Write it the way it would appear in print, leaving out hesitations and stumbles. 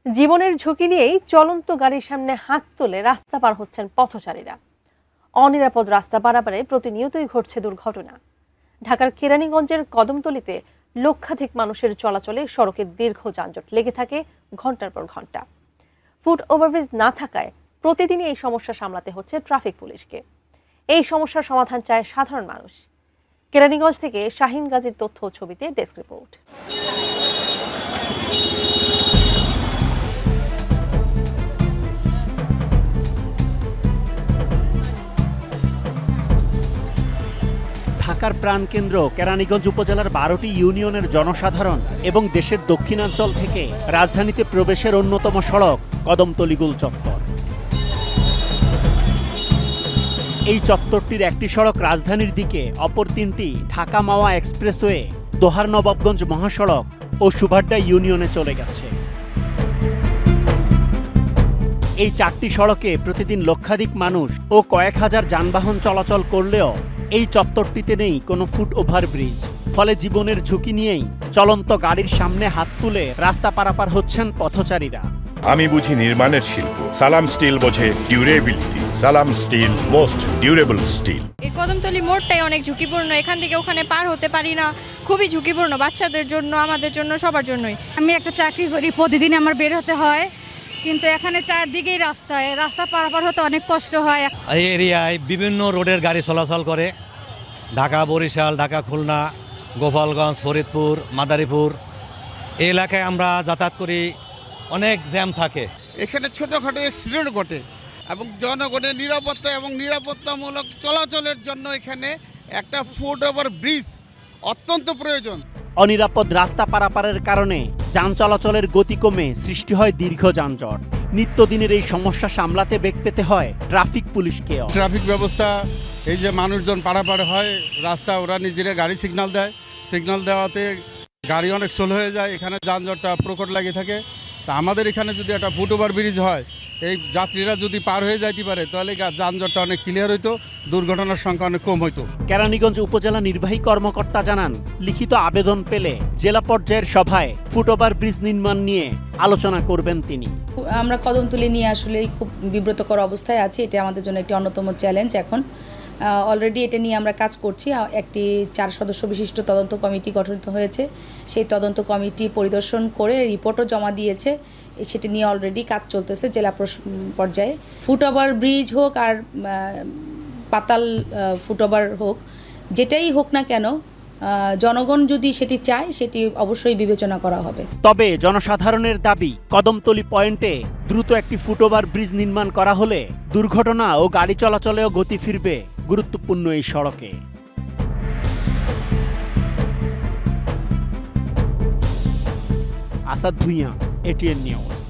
জীবনের ঝুঁকি নিয়েই চলন্ত গাড়ির সামনে হাত তুলে রাস্তা পার হচ্ছেন পথচারীরা। অনিরাপদ রাস্তা পারাপারে প্রতিনিয়তই ঘটছে দুর্ঘটনা। ঢাকার কেরানীগঞ্জের কদমতলীতে লক্ষাধিক মানুষের চলাচলে সড়কে দীর্ঘ যানজট লেগে থাকে ঘন্টার পর ঘন্টা। ফুট ওভারব্রিজ না থাকায় প্রতিদিনই এই সমস্যা সামলাতে হচ্ছে ট্রাফিক পুলিশকে। এই সমস্যার সমাধান চায় সাধারণ মানুষ। কেরানীগঞ্জ থেকে শাহিন গাজীর তথ্য ও ছবিতে ডেস্ক রিপোর্ট। ঢাকার প্রাণকেন্দ্র কেরানীগঞ্জ উপজেলার 12টি ইউনিয়নের জনসাধারণ এবং দেশের দক্ষিণাঞ্চল থেকে রাজধানীতে প্রবেশের অন্যতম সড়ক কদমতলী গোল চত্বর। এই চত্বরটির একটি সড়ক রাজধানীর দিকে, অপর তিনটি ঢাকা মাওয়া এক্সপ্রেসওয়ে, দোহার নবাবগঞ্জ মহাসড়ক ও সুভাড্ডা ইউনিয়নে চলে গেছে। এই 4টি সড়কে প্রতিদিন লক্ষাধিক মানুষ ও কয়েক হাজার যানবাহন চলাচল করলেও এই চত্বরটিতে নেই কোনো ফুট ওভারব্রিজ। ফলে জীবনের ঝুঁকি নিয়েই চলন্ত গাড়ির সামনে হাত তুলে রাস্তা পারাপার হচ্ছেন পথচারীরা। আমি বুঝি নির্মাণের শিল্প, সালাম স্টিল বোঝে ডিউরেবিলিটি। সালাম স্টিল, মোস্ট ডিউরেবল স্টিল। এই কদমতলী মোড়টাই অনেক ঝুঁকিপূর্ণ, এখান থেকে ওখানে পার হতে পারি না, খুবই ঝুঁকিপূর্ণ বাচ্চাদের জন্য, আমাদের জন্য, সবার জন্যই। আমি একটা চাকরি করি, প্রতিদিন আমার বের হতে হয়, কিন্তু এখানে চারদিকেই রাস্তা পারাপার হতে অনেক কষ্ট হয়। এই এরিয়ায় বিভিন্ন রোডের গাড়ি চলাচল করে। ঢাকা বরিশাল, ঢাকা খুলনা, গোপালগঞ্জ, ফরিদপুর, মাদারীপুর এই এলাকায় আমরা যাতায়াত করি, অনেক জ্যাম থাকে। এখানে ছোটোখাটো অ্যাক্সিডেন্ট ঘটে এবং জনগণের নিরাপত্তা এবং নিরাপত্তামূলক চলাচলের জন্য এখানে একটা ফুট ওভার ব্রিজ অত্যন্ত প্রয়োজন। অনিরাপদ রাস্তা পারাপারের কারণে যান চলাচলের গতি কমে সৃষ্টি হয় দীর্ঘ যানজট। নিত্যদিনের এই সমস্যা সামলাতে বেগ পেতে হয় ট্রাফিক পুলিশকেও। ট্রাফিক ব্যবস্থা, এই যে মানুষজন পারাপার হয় রাস্তা, ওরা নিজেরা গাড়ি সিগন্যাল দেয়, সিগন্যাল দেওয়াতে গাড়ি অনেক স্লো হয়ে যায়, এখানে যানজটটা প্রকট লাগে থাকে। তা আমাদের এখানে যদি একটা ফুট ওভার ব্রিজ হয়, এই যাত্রীরা যদি পার হয়ে যাইতে পারে, তাহলে যানজটটা অনেক ক্লিয়ার হইতো, দুর্ঘটনার সংখ্যা অনেক কম হইতো। কেরানীগঞ্জ উপজেলা নির্বাহী কর্মকর্তা জানান, লিখিত আবেদন পেলে জেলা পর্যায়ের সভায় ফুট ওভার ব্রিজ নির্মাণ নিয়ে আলোচনা করবেন তিনি। আমরা কদমতলী নিয়ে আসলেই খুব বিব্রতকর অবস্থায় আছি। এটা আমাদের জন্য একটি অন্যতম চ্যালেঞ্জ। এখন অলরেডি এটা নিয়ে আমরা কাজ করছি। একটি 4 সদস্য বিশিষ্ট তদন্ত কমিটি গঠিত হয়েছে। সেই তদন্ত কমিটি পরিদর্শন করে রিপোর্টও জমা দিয়েছে। সেটি নিয়ে অলরেডি কাজ চলতেছে জেলা পর্যায়ে। ফুট ওভার ব্রিজ হোক আর পাতাল ফুট ওভার হোক, যেটাই হোক না কেন, জনগণ যদি সেটি চায় সেটি অবশ্যই বিবেচনা করা হবে। তবে জনসাধারণের দাবি, কদমতলী পয়েন্টে দ্রুত একটি ফুট ওভার ব্রিজ নির্মাণ করা হলে দুর্ঘটনা ও গাড়ি চলাচলেও গতি ফিরবে গুরুত্বপূর্ণ এই সড়কে। Asad Bhuiyan, ATN news.